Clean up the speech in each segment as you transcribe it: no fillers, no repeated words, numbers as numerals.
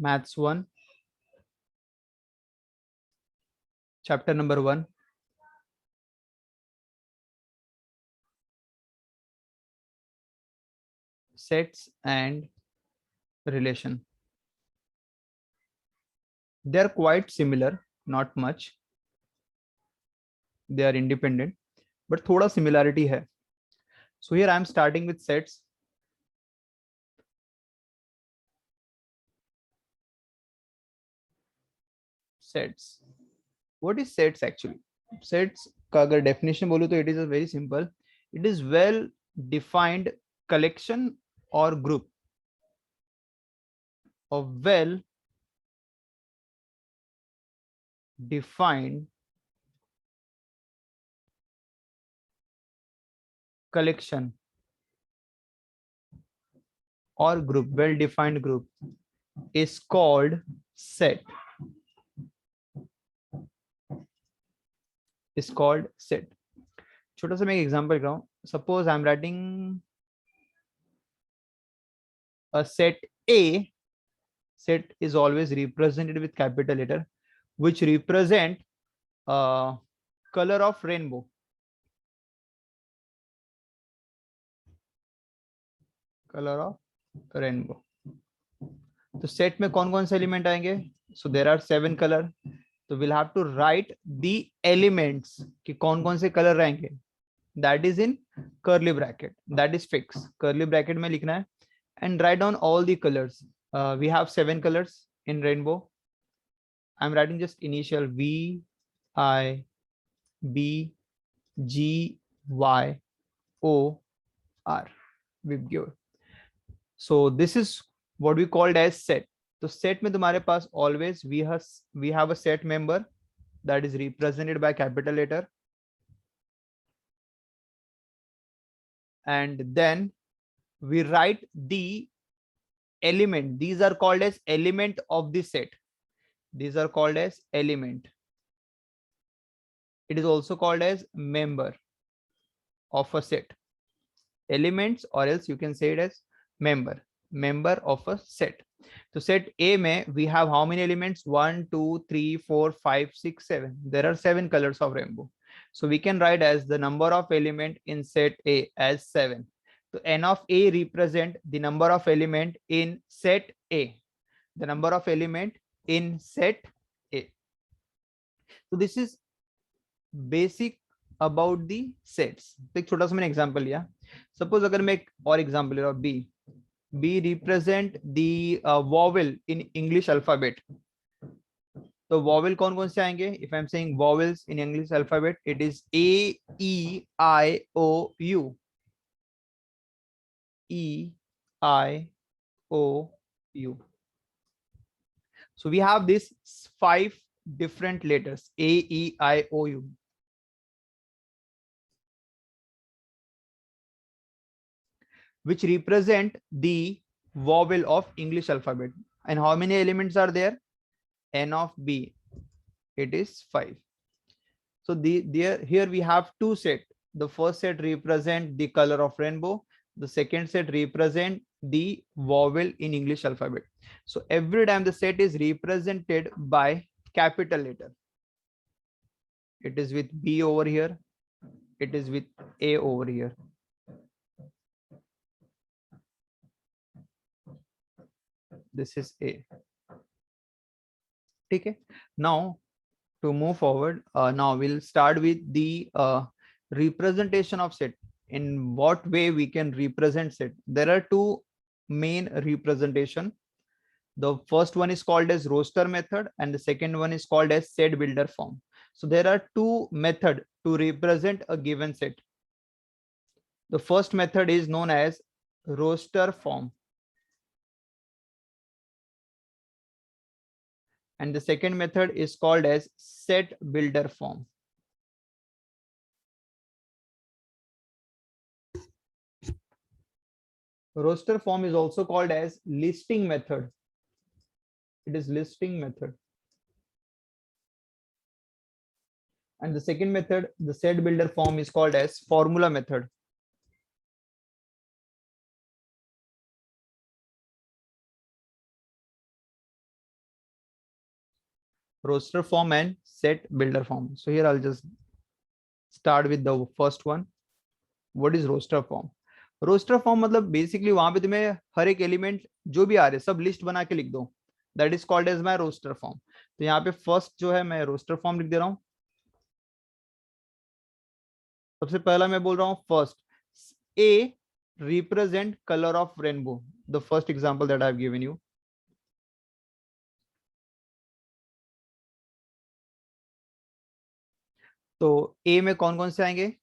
Maths 1, chapter number 1. Sets and relation. They are quite similar, not much. They are independent, but थोड़ा similarity है. So here I am starting with sets. Sets. What is sets actually? Sets का अगर definition बोलूँ तो it is a very simple. It is well defined collection or group of well defined collection or group, well defined group is called set. Is called set. छोटा सा मैं एक example कर रहा हूँ. Suppose I am writing a set A. Set is always represented with capital letter, which represent color of rainbow. Color of rainbow. तो set में कौन कौन से एलिमेंट आएंगे? So there are 7 color. So we'll have to write the elements कि कौन कौन से color रहेंगे. That is in curly bracket. That is fixed. Curly bracket में लिखना है and write down all the colors. We have 7 colors in rainbow. I'm writing just initial V, I, B, G, Y, O, R. So this is what we called as set. So set में तुम्हारे पास always we have a set member that is represented by capital letter, and then we write the element. These are called as element of the set. These are called as element. It is also called as member of a set. Elements, or else you can say it as member of a set. So set A में we have how many elements? 1, 2, 3, 4, 5, 6, 7. There are 7 colors of rainbow. So we can write as the number of element in set A as 7. So n of A represent the number of element in set A. The number of element in set A. So this is basic about the sets. तो एक छोटा सा मैंने example लिया. Suppose अगर मैं एक और एग्जांपल ले रहा हूँ, B represent the vowel in English alphabet. तो vowel कौन कौन से आएंगे? If I'm saying vowels in English alphabet, it is A, E, I, O, U. E, I, O, U. So we have these 5 different letters A, E, I, O, U. Which represent the vowel of English alphabet. And how many elements are there? N of B. It is 5. So here we have 2 sets. The first set represent the color of rainbow. The second set represent the vowel in English alphabet. So every time the set is represented by capital letter. It is with B over here. It is with A over here. This is A. Okay. Now to move forward, now we'll start with the representation of set. In what way we can represent set? There are 2 main representation. The first one is called as roster method and the second one is called as set builder form. So there are 2 methods to represent a given set. The first method is known as roster form. And the second method is called as set builder form. Roster form is also called as listing method. It is listing method. And the second method, the set builder form, is called as formula method. roster form and set builder form. So here I'll just start with the first one. What is roster form? Roster form मतलब basically वहां पे तुम्हें हर एक element जो भी आ रहे सब list बना के लिख दो, that is called as my roster form. तो यहाँ पे फर्स्ट जो है मैं रोस्टर फॉर्म लिख दे रहा हूँ. सबसे पहला मैं बोल रहा हूँ first, A represent colour of rainbow, the first example that I have given you. तो ए में कौन कौन से आएंगे?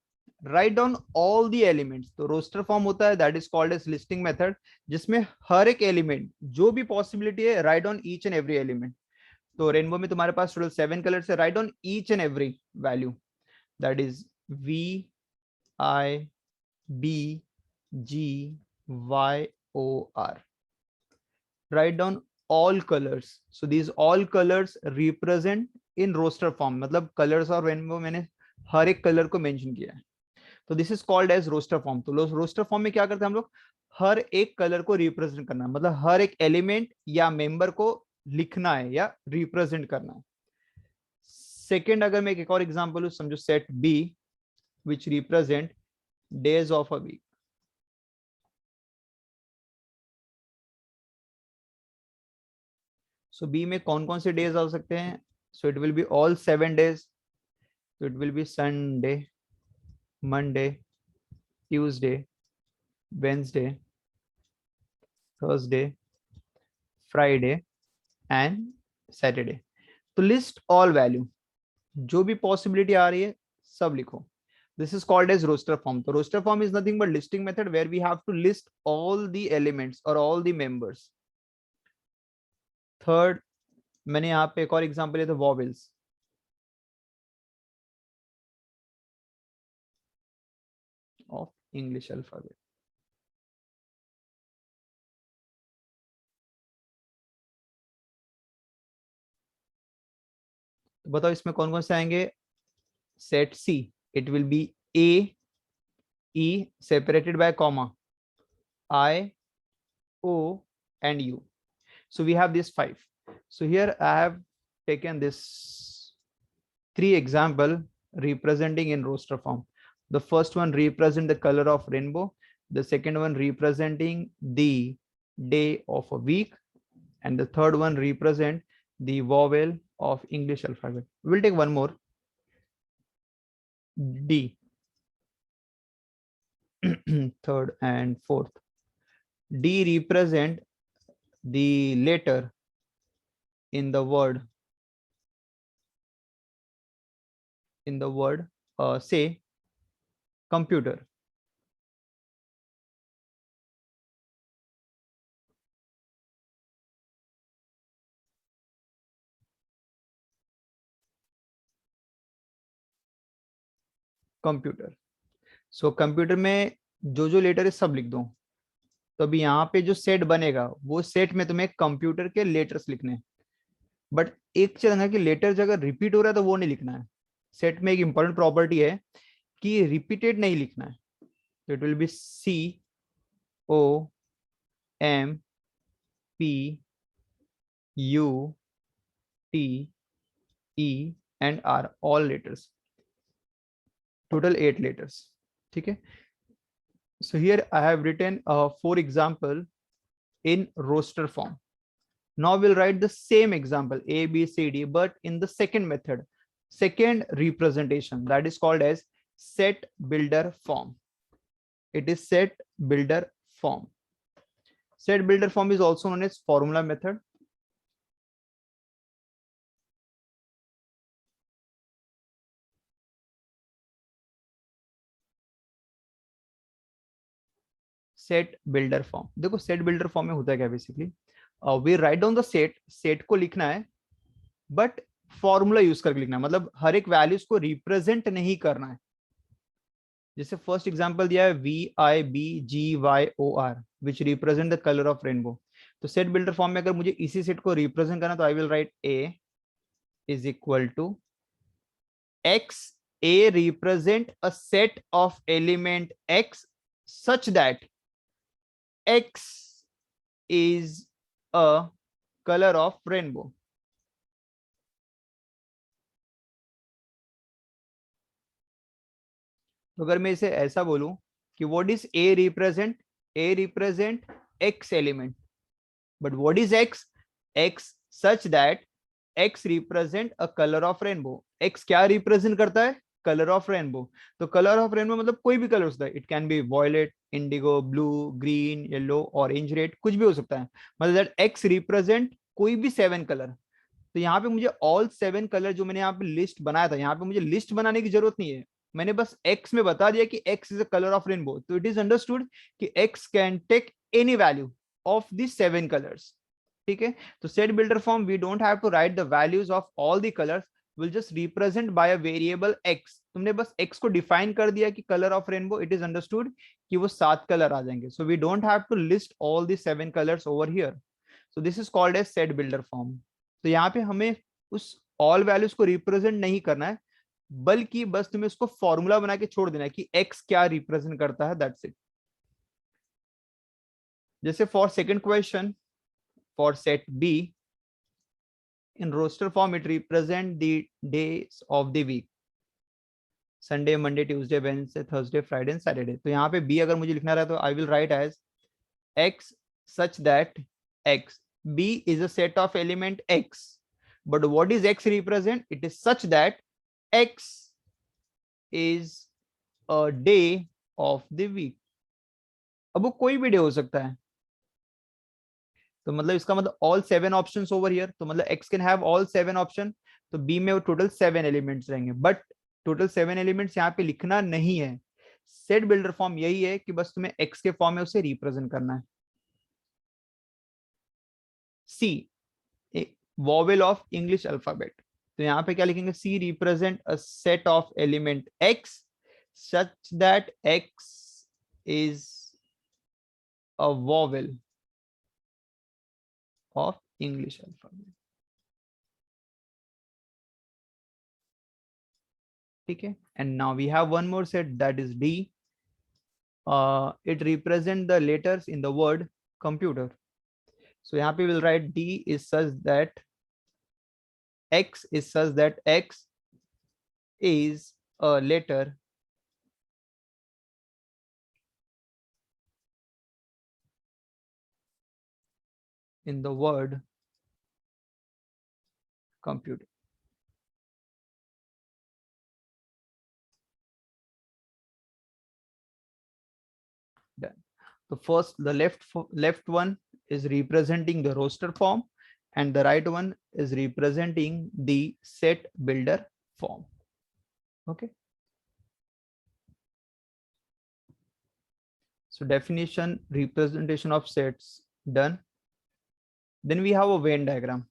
Write down all the elements. तो रोस्टर फॉर्म होता है that is called as listing method, जिसमें हर एक एलिमेंट जो भी पॉसिबिलिटी है write down each and every element. तो रेनबो में तुम्हारे पास टोटल 7 कलर है, write down each and every value, that is V I B G Y O R. write down all colors. So these all colors represent in roster form, मतलब colors और rainbow मैंने हर एक colour को mention किया है. तो this is called as roster form. तो रोस्टर फॉर्म में क्या करते हैं हम लोग? हर एक कलर को रिप्रेजेंट करना है, मतलब हर एक एलिमेंट या मेंबर को लिखना है या रिप्रेजेंट करना है. सेकेंड, अगर मैं एक और एग्जांपल हूं, समझो set B which represent days of a week. So B में कौन कौन से डेज आ सकते हैं? So it will be all 7 days. So it will be Sunday, Monday, Tuesday, Wednesday, Thursday, Friday and Saturday. तो list all value, जो भी possibility आ रही है सब लिखो. This is called as roster form. So roster form is nothing but listing method where we have to list all the elements or all the members. Third, मैंने यहाँ पे एक और एग्जांपल लिया था vowels. Of English alphabet. तो बताओ इसमें कौन कौन से आएंगे? Set C, it will be A, E separated by comma, I, O and U. So we have these 5. So here I have taken this 3 example representing in roster form. The first one represent the color of rainbow, the second one representing the day of a week, and the third one represent the vowel of English alphabet. We'll take one more, D. Third and fourth. D represent the letter in the word say computer. Computer. So computer में जो जो letter है सब लिख दो. तो अभी यहाँ पे जो सेट बनेगा वो सेट में तुम्हें कंप्यूटर के लेटर्स लिखने हैं. बट एक चीज है कि लेटर अगर रिपीट हो रहा है तो वो नहीं लिखना है. सेट में एक इंपॉर्टेंट प्रॉपर्टी है कि रिपीटेड नहीं लिखना है. तो it will be C O M P U T E and R, all letters, total 8 letters. ठीक है. So here I have written 4 example in roster form. Now we'll write the same example A, B, C, D, but in the second method, second representation, that is called as set builder form. It is set builder form. Set builder form is also known as formula method. Set builder form. देखो set builder form में होता है क्या basically, we write down the set, set को लिखना है but formula use करके लिखना है, मतलब हर एक वैल्यूज को रिप्रेजेंट नहीं करना है. जैसे फर्स्ट एग्जांपल दिया है V I B G Y O R which represent the colour of rainbow. तो सेट बिल्डर फॉर्म में अगर मुझे इसी सेट को रिप्रेजेंट करना तो I will write A is equal to X. A represent a set of element X such that X is a color of rainbow. तो अगर मैं इसे ऐसा बोलूं कि what is A represent, A represent X element, but what is X, X such that X represent a colour of rainbow. X क्या represent करता है, कलर ऑफ रेनबो। तो कलर ऑफ रेनबो मतलब कोई भी कलर हो सकता है, it can be violet, indigo, blue, green, yellow, orange, red, कुछ भी हो सकता है। मतलब दैट एक्स रिप्रेजेंट कोई भी 7 कलर। तो यहाँ पे मुझे ऑल 7 कलर जो मैंने यहाँ पे लिस्ट बनाया था, यहाँ पे मुझे लिस्ट बनाने की जरूरत नहीं है, मैंने बस एक्स में बता दिया कि X is a colour of rainbow. तो इट इज अंडरस्टूड कि X can take any value of this 7 colours. ठीक है, तो set builder form we don't have to write the values of all the colours, will just represent by a variable X. तुमने बस X को define कर दिया कि colour of rainbow, it is understood कि वो 7 कलर आ जाएंगे। So we don't have to list all the 7 colours over here. So this is called as set builder form. तो यहाँ पे हमें उस ऑल वैल्यूज को रिप्रेजेंट नहीं करना है, बल्कि बस तुम्हें उसको फॉर्मूला बना के छोड़ देना है कि एक्स क्या रिप्रेजेंट करता है, दैट्स इट। जैसे for second question, for set B, in roster form it represent the days of the week, Sunday, Monday, Tuesday, Wednesday, Thursday, Friday and Saturday. तो यहाँ पे बी अगर मुझे लिखना रहा तो I will write as X such that X, B is a set of element X, but what is X represent, it is such that x is a day of the week. अब वो कोई भी day हो सकता है, तो मतलब इसका मतलब ऑल 7 ऑप्शंस ओवर हियर, तो मतलब x can have all 7 option. तो बी में वो टोटल 7 एलिमेंट्स रहेंगे, बट टोटल 7 एलिमेंट्स यहाँ पे लिखना नहीं है। सेट बिल्डर फॉर्म यही है कि बस तुम्हें एक्स के फॉर्म में उसे रिप्रेजेंट करना है। C, vowel of English alphabet. तो यहाँ पे क्या लिखेंगे, C represent a set of element x such that x is a vowel of English alphabet. ठीक है, and now we have one more set that is D. It represent the letters in the word computer. So यहाँ पे we'll write D is such that X is such that X is a letter in the word computer. Done. So first, the left one is representing the roster form, and the right one is representing the set builder form. Okay. So definition, representation of sets done. Then we have a Venn diagram.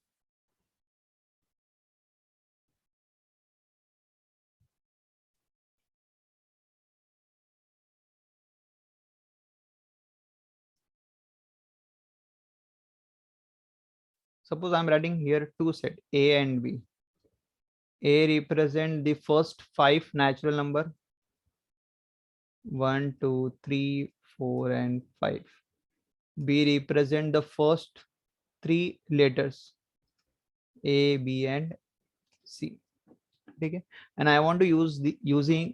Suppose I'm writing here two sets A and B. A represent the first 5 natural number 1, 2, 3, 4 and 5. B represent the first 3 letters A, B and C. Okay, and I want to use the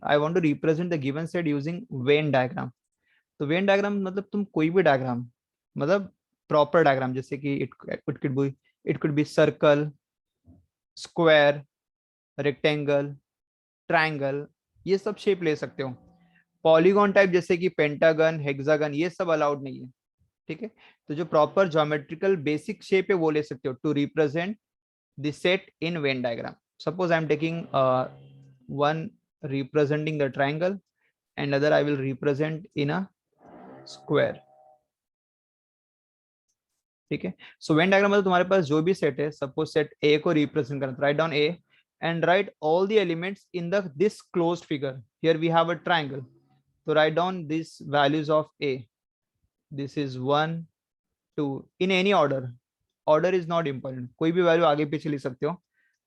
I want to represent the given set using Venn diagram. तो Venn diagram मतलब तुम कोई भी diagram, मतलब proper diagram, जैसे कि it could be circle, square, rectangle, triangle, ये सब शेप ले सकते हो। पॉलीगॉन टाइप जैसे कि पेंटागन, हेक्सागन, ये सब अलाउड नहीं है। ठीक है, तो जो प्रॉपर ज्योमेट्रिकल बेसिक शेप है वो ले सकते हो to represent the set in Venn diagram. Suppose I am taking one representing the triangle and other I will represent in a square. ठीक है, सो वेन डायग्राम मतलब तुम्हारे पास जो भी सेट है, सपोज सेट ए को रिप्रेजेंट करना, write down A and write all the elements in this closed figure. Here we have a triangle, so write down these values of A. This is 1, 2 in any order. Order is not important, कोई भी value आगे पीछे ले सकते हो,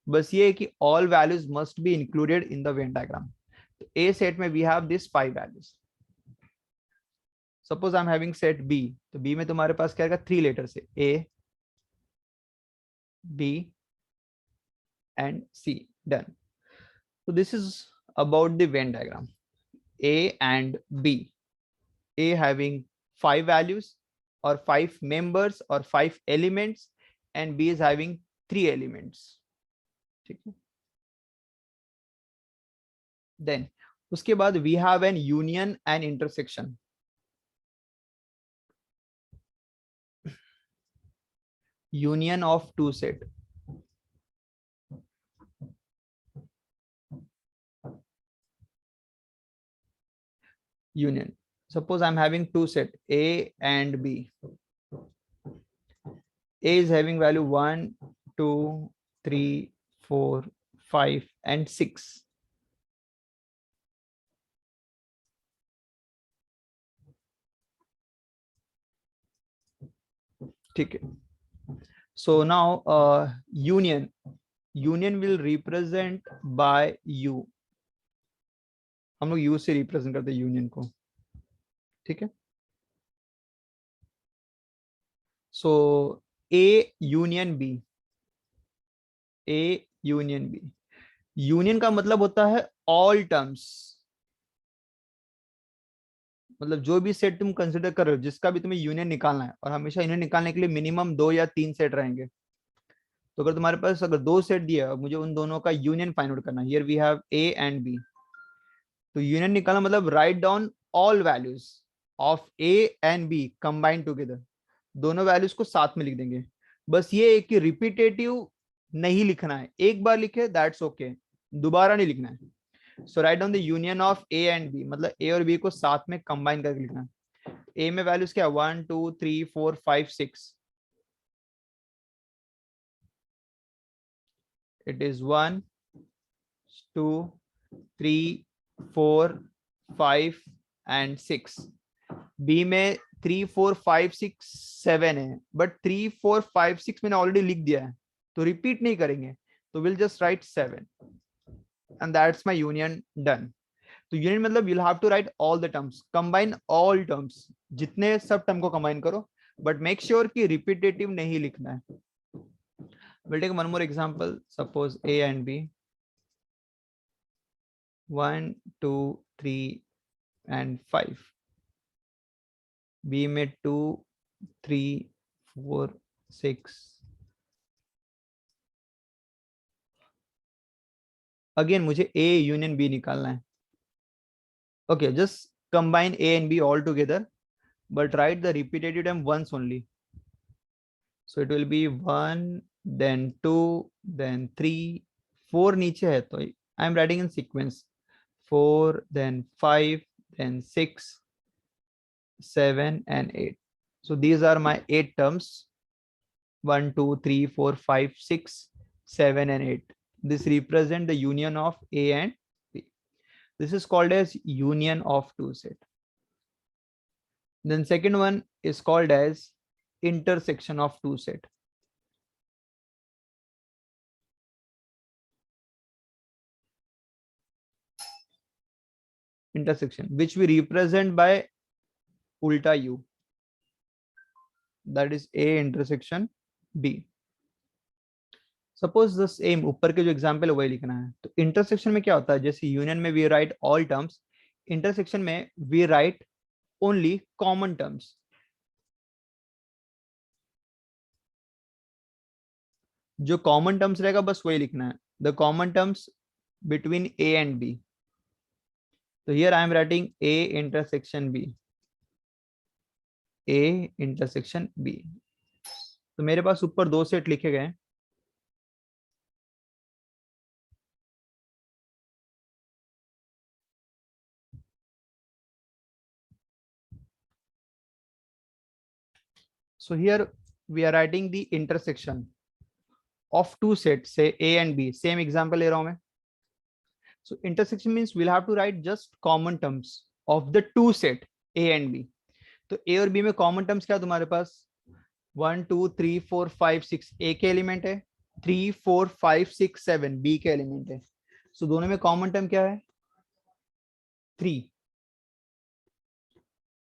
बस ये है कि all values must be included in the Venn diagram. तो A set में we have these 5 values. Suppose I'm having set B, तो B में तुम्हारे पास क्या रहेगा, 3 letters है A, B and C. Done. So this is about the Venn diagram. A and B. A having 5 values or 5 members or 5 elements, and B is having 3 elements. ठीक है. Then उसके बाद we have an union and intersection. Union of two set. Union. Suppose I'm having two set A and B. A is having value 1, 2, 3, 4, 5 and 6. Okay. So now union will represent by U. हम लोग U से represent करते हैं union को. ठीक है. So A union B. A union B. Union का मतलब होता है ऑल टर्म्स. मतलब जो भी सेट तुम कंसिडर कर रहे हो, जिसका भी तुम्हें यूनियन निकालना है, और हमेशा यूनियन निकालने के लिए मिनिमम 2 या 3 सेट रहेंगे. तो अगर तुम्हारे पास अगर 2 सेट दिया, मुझे उन दोनों का यूनियन फाइंड आउट करना है. Here we have A and B. तो यूनियन निकालना मतलब write down all values of A and B combined together. दोनों वैल्यूज को साथ में लिख देंगे. बस ये एक कि रिपीटेटिव नहीं लिखना है. एक बार लिखे दैट्स ओके, दोबारा नहीं लिखना है. So write down the union of A and B, मतलब ए और बी को साथ में कंबाइन करके लिखना है. ए में वैल्यूज क्या है? 1 2 3 4 5 6. It is 1 2 3 4 5 and 6. बी में 3 4 5 6 7 है, बट 3 4 5 6 मैंने ऑलरेडी लिख दिया है, तो रिपीट नहीं करेंगे. तो will just right 7 and that's my union done. तो यूनियन मतलब you'll have to write all the terms, combine all terms, जितने सब टर्म को कंबाइन करो, बट मेक श्योर कि रिपीटेटिव नहीं लिखना है. we'll take one more example. Suppose A and B, 1 2 3 and 5. B में 2 3 4 6. अगेन मुझे A यूनियन B निकालना है. Okay, just combine A and B all together, but write the repetitive term once only. So it will be 1, then 2, then 3, 4 नीचे है, तो I am writing in sequence. 4, then 5, then 6, 7 and 8. So these are my 8 terms. 1 2 3 4 5 6 7 and 8. This represent the union of A and B. This is called as union of two set. Then second one is called as intersection of two set. Intersection, which we represent by ulta U. That is A intersection B. Suppose the same ऊपर के जो example है वही लिखना है. तो intersection में क्या होता है? जैसे यूनियन में we write all terms, intersection में we write only common terms. जो कॉमन टर्म्स रहेगा बस वही लिखना है. The common terms between A and B. तो here I am writing A intersection B. A intersection B. तो मेरे पास ऊपर 2 सेट लिखे गए. So here we are writing the intersection of two sets, say A and B. Same example ले रहा हूं मैं. So intersection means we'll have to write just common terms of the two set A and B. तो A और B में common terms क्या है तुम्हारे पास? 1 2 3 4 5 6 A के एलिमेंट है, 3 4 5 6 7 B के एलिमेंट है. So दोनों में common term क्या है? 3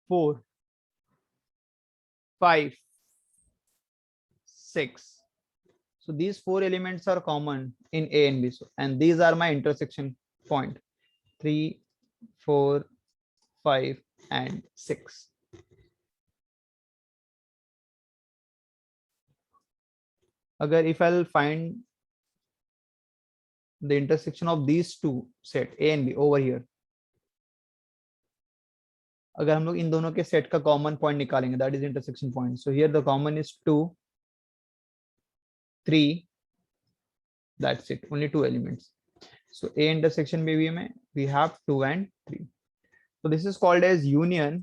4 5 6. So these 4 elements are common in A and B. So, and these are my intersection point. 3 4 5 and 6. अगर if I'll find the intersection of these two set A and B over here, अगर हम लोग इन दोनों के set का common point निकालेंगे, that is intersection point. So here the common is 2, 3, that's it, only 2 elements. So A intersection B में we have 2 and 3. So this is called as union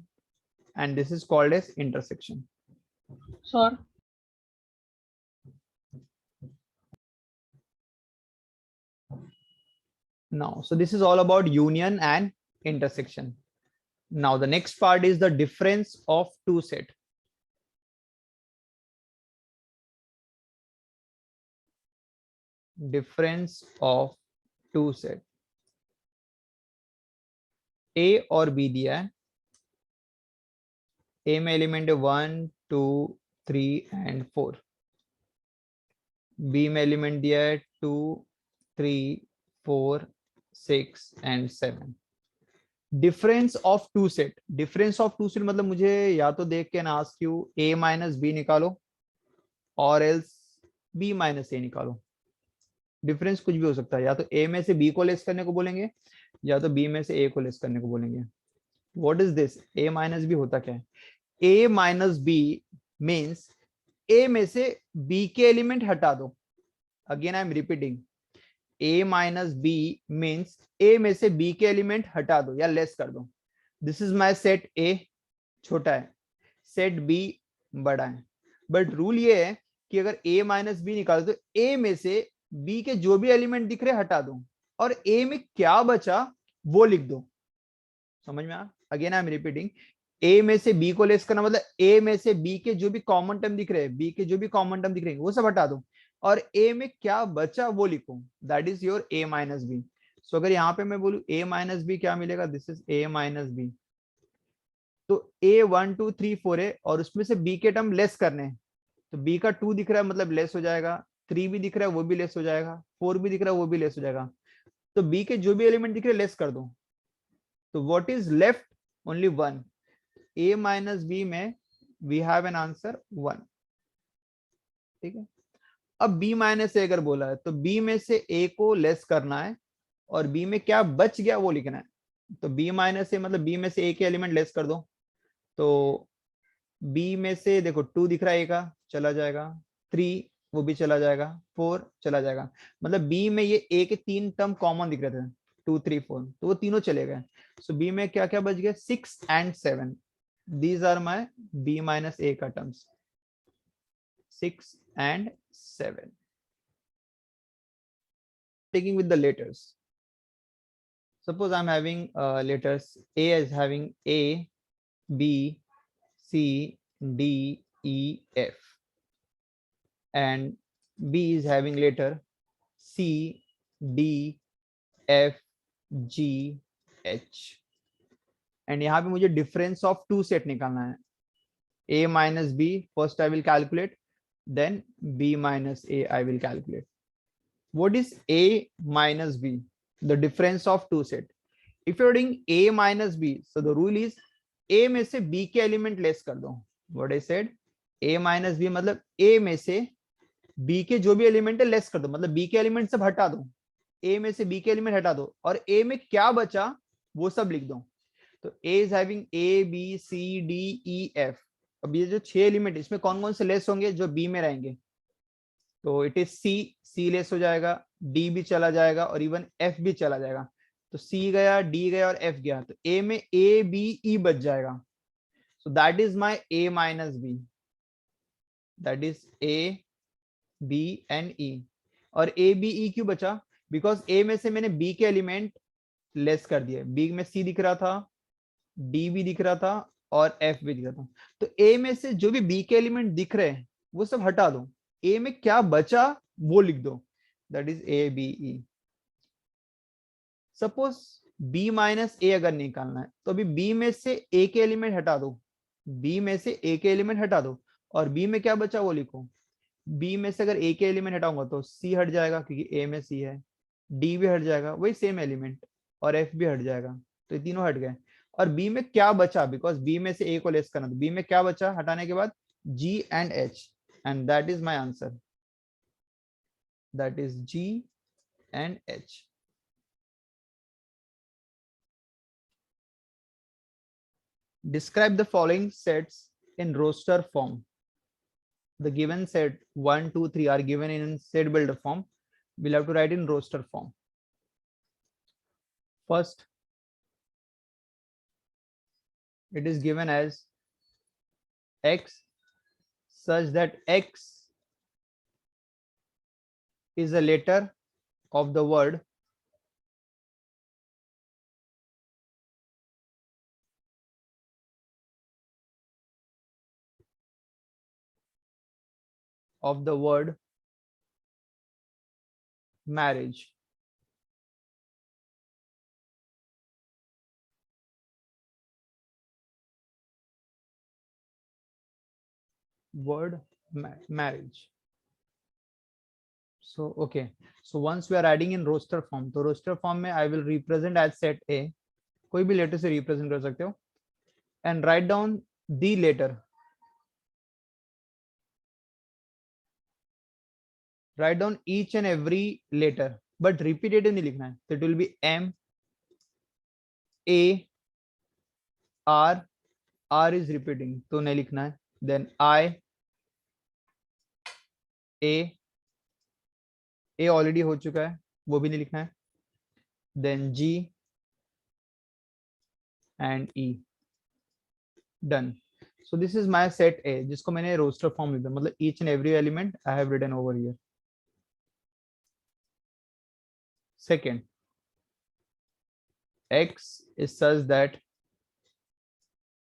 and this is called as intersection. Sir. Now, so this is all about union and intersection. Now the next part is the difference of two set. Difference of two set. A और B दिया है. A में element है 1, 2, 3 and 4. B में element दिया है 2, 3, 4, 6 and 7. Difference of two set. Difference of two set मतलब मुझे या तो देख के ना ask you A minus B निकालो और एल्स B माइनस ए निकालो. डिफरेंस कुछ भी हो सकता है, या तो A में से B को लेस करने को बोलेंगे या तो B में से A को लेस करने को बोलेंगे. What is this? A minus B होता क्या है? A minus B means A में से B के एलिमेंट हटा दो. Again I am repeating, A minus B means A में से B के एलिमेंट हटा दो या लेस कर दो. This is my set A छोटा है, सेट B बड़ा है. बट रूल ये है कि अगर A माइनस बी निकालो तो A में से B के जो भी एलिमेंट दिख रहे हटा दो और A में क्या बचा वो लिख दो. समझ में आ? Again I am repeating, A में से B को लेस करना मतलब A में से B के जो भी कॉमन टर्म दिख रहे हैं, B के जो भी कॉमन टर्म दिख रहे हैं वो सब हटा दो और A में क्या बचा वो लिखो. That is your A minus B. So अगर यहाँ पे मैं बोलूं A माइनस बी क्या मिलेगा? This is A minus B. तो A 1, 2, 3, 4 है और उसमें से B के टर्म लेस करने हैं. तो B का 2 दिख रहा है मतलब लेस हो जाएगा, 3 भी दिख रहा है वो भी लेस हो जाएगा, 4 भी दिख रहा है वो भी लेस हो जाएगा. तो B के जो भी एलिमेंट दिख रहे हैं लेस कर दो. तो what is left? Only 1. A minus B में वी हैव एन आंसर 1. ठीक है. अब B माइनस ए अगर बोला है तो B में से A को लेस करना है और B में क्या बच गया वो लिखना है. तो B माइनस ए मतलब B में से A के एलिमेंट लेस कर दो. तो B में से देखो 2 दिख रहा है A का, चला जाएगा, 3 वो भी चला जाएगा, 4 चला जाएगा. मतलब B में ये A के 3 टर्म कॉमन दिख रहे थे, 2, 3, 4, तो वो तीनों चले गए. सो B में क्या क्या बच गया? 6 and 7. These are my B minus A का terms, 6 and 7. Taking with the letters. Suppose I'm having letters. A is having A, B, C, D, E, F. And B is having letter C, D, F, G, H. And यहाँ पे मुझे difference of two set निकालना है. A minus B, first I will calculate, then B minus A I will calculate. What is A minus B? The difference of two set. If you're doing A minus B, so the rule is A में से B के element less कर दो. What I said, A minus B मतलब A में से B के जो भी एलिमेंट है लेस कर दो, मतलब B के एलिमेंट सब हटा दो. A में से B के एलिमेंट हटा दो और A में क्या बचा वो सब लिख दो. तो A is having A, B, C, D, E, F. अब ये जो 6 एलिमेंट इसमें कौन कौन से लेस होंगे? जो B में रहेंगे. तो इट इज C लेस हो जाएगा, D भी चला जाएगा और इवन F भी चला जाएगा. तो C गया, D गया और F गया. तो A में A, B, E बच जाएगा. So that is my A minus B. That is A, B and E. और A, B, E क्यों बचा? बिकॉज A में से मैंने B के एलिमेंट लेस कर दिए. B में C दिख रहा था, D भी दिख रहा था और F भी दिख रहा था. तो A में से जो भी B के एलिमेंट दिख रहे हैं वो सब हटा दो. A में क्या बचा वो लिख दो. That is A, B, E. Suppose B minus A अगर निकालना है तो अभी B में से A के एलिमेंट हटा दो. B में से A के एलिमेंट हटा दो और B में क्या बचा वो लिखो. B में से अगर A के एलिमेंट हटाऊंगा तो C हट जाएगा क्योंकि A में C है, D भी हट जाएगा वही सेम एलिमेंट और F भी हट जाएगा. तो ये तीनों हट गए और बी में क्या बचा, बिकॉज बी में से ए को लेस करना, तो बी में क्या बचा हटाने के बाद, G and H, and that is my answer, that is G and H. Describe the following sets in roster form. The given set 1, 2, 3 are given in set builder form. We'll have to write in roster form. First, it is given as x such that x is a letter of the word marriage. Word marriage. So okay, so once we are adding in roster form, तो roster form में I will represent as set A, कोई भी letter से represent कर सकते हो, and write down the letter. Write down each and every letter, but repetitive नहीं लिखना है. So it will be M, A, R, R is repeating, तो नहीं लिखना है. Then I, A already हो चुका है, वो भी नहीं लिखना है. Then G and E. Done. So this is my set A, जिसको मैंने roster form लिखा, मतलब each and every element I have written over here. Second, X is such that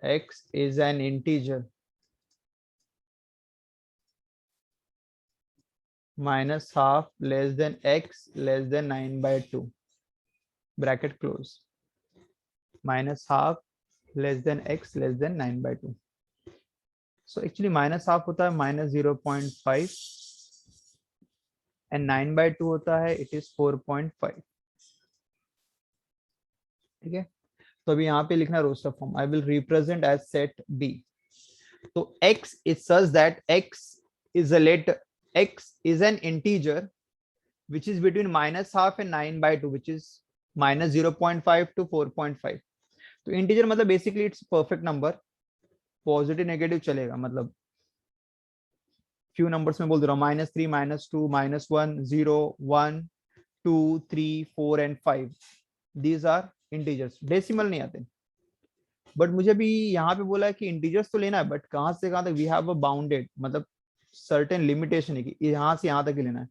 X is an integer minus half less than X less than 9/2. Bracket close. Minus half less than X less than 9/2. So actually minus half होता है minus 0.5 and 9/2 होता है it is 4.5. ठीक है, तो अभी यहाँ पे लिखना roster form. I will represent as set B. तो x is such that x is a letter, x is an integer which is between minus half and 9/2, which is minus 0.5 to 4.5. तो integer मतलब basically it's perfect number, positive negative चलेगा, मतलब few numbers में बोल दे रहा हूँ, -3, -2, -1, 0, 1, 2, 3, 4 and 5. These are integers, decimal नहीं आते. बट मुझे भी यहाँ पे बोला है कि इंटीजर्स तो लेना है, बट कहाँ से कहाँ तक, वी हैव अ बाउंडेड, मतलब सर्टेन लिमिटेशन है कि यहाँ से यहाँ तक ही लेना है.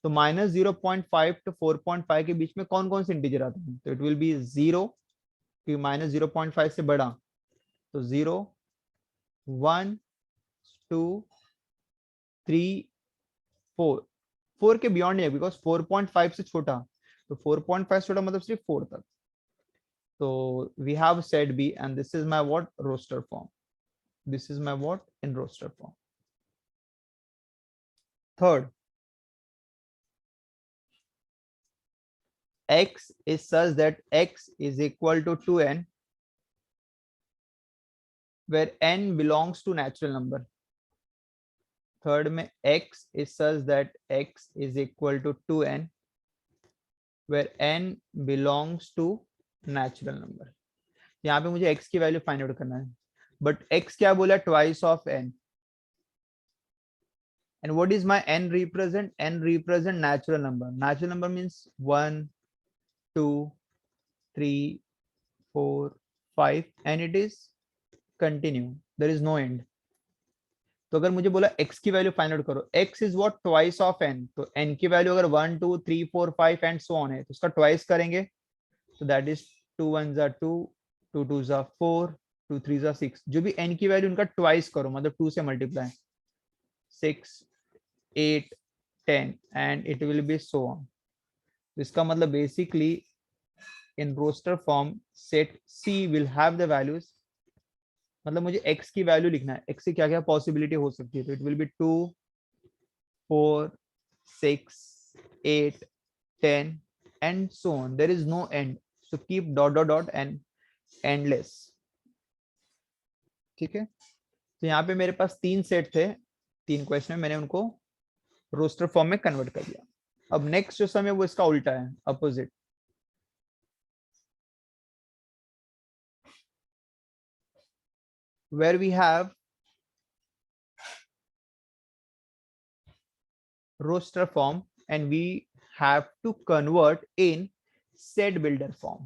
तो -0.5 to 4.5 के बीच में कौन कौन से इंटीजर आते हैं, तो इट विल बी 0, क्योंकि -0.5 से बड़ा, तो 0, 1, 2, 3, 4. 4 के बियॉन्ड नहीं है, बिकॉज 4.5 से छोटा, तो 4.5 छोटा मतलब सिर्फ 4 तक. So we have set B, and this is my what, roster form. This is my what in roster form. Third, X is such that X is equal to 2n, where n belongs to natural number. Third में X is such that X is equal to 2n, where n belongs to natural number. यहाँ पे मुझे X की value find out करना है, but X क्या बोला, twice of n. And what is my n represent? N represent natural number. Natural number means 1, 2, 3, 4, 5, and it is continue. There is no end. तो अगर मुझे बोला x की वैल्यू फाइंड आउट करो, x is what, twice of n. तो n की value अगर 1, 2, 3, 4, 5 and so on है, तो उसका ट्वाइस करेंगे, तो that is 2 1s are 2, 2 2s are 4, 2 3s are 6. जो भी n की वैल्यू उनका ट्वाइस करो, मतलब 2 से multiply, 6, 8, 10 and it will be so on. इसका मतलब basically in roster form set C will have the values, मतलब मुझे x की वैल्यू लिखना है, x की क्या क्या पॉसिबिलिटी हो सकती है, तो it will B 2, 4, 6, 8, 10 and so on. There is no end, so keep dot dot dot and endless. ठीक है, तो यहाँ पे मेरे पास 3 सेट थे, 3 क्वेश्चन में मैंने उनको रोस्टर फॉर्म में कन्वर्ट कर दिया। अब नेक्स्ट जो सम है वो इसका उल्टा है, opposite. where we have roster form and we have to convert in set builder form.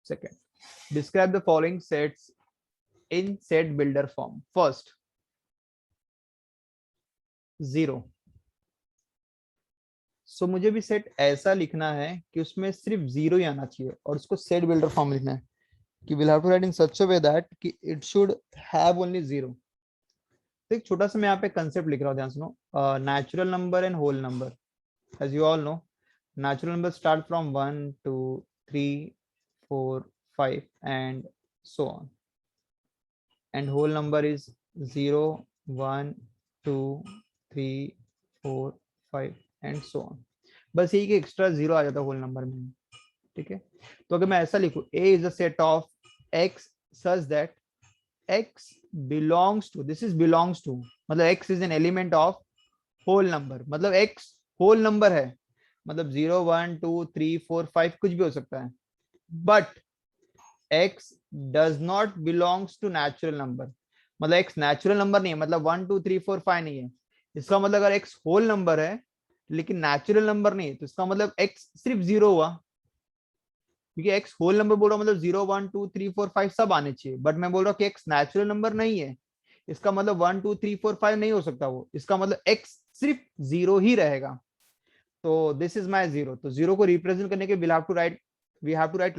Second, describe the following sets in set builder form. First, 0. सो मुझे भी सेट ऐसा लिखना है कि उसमें सिर्फ 0 ही आना चाहिए और उसको सेट बिल्डर फॉर्म लिखना है कि we'll have to write in such a way that कि it should have only 0. तो एक छोटा सा मैं यहाँ पे कंसेप्ट लिख रहा हूँ, ध्यान सुनो। Natural number and whole number, as you all know, natural numbers start from 1 2 3 4 5 and so on, and whole number is 0 1 2 3 4 5 and so on. बस यही कि एक्स्ट्रा 0 आ जाता है होल नंबर में। ठीक है, तो अगर मैं ऐसा लिखूं, A is a set of X such that X belongs to, this is belongs to, मतलब X is an element of whole number, मतलब X whole number है, मतलब 0 1 2 3 4 5 कुछ भी हो सकता है, but X does not belongs to natural number, मतलब X natural number नहीं है, मतलब 1 2 3 4 5 नहीं है। इसका मतलब अगर X whole number है लेकिन नेचुरल नंबर नहीं है, तो इसका मतलब X सिर्फ 0 हुआ, क्योंकि X होल नंबर बोल रहा हूँ मतलब 0 1 2 3 4 5 सब आने चाहिए, बट मैं बोल रहा हूँ कि X नेचुरल नंबर नहीं है, इसका मतलब 1 2 3 4 5 नहीं हो सकता वो, इसका मतलब X सिर्फ 0 ही रहेगा। तो दिस इज माय 0, तो 0 को रिप्रेजेंट करने के वी हैव टू राइट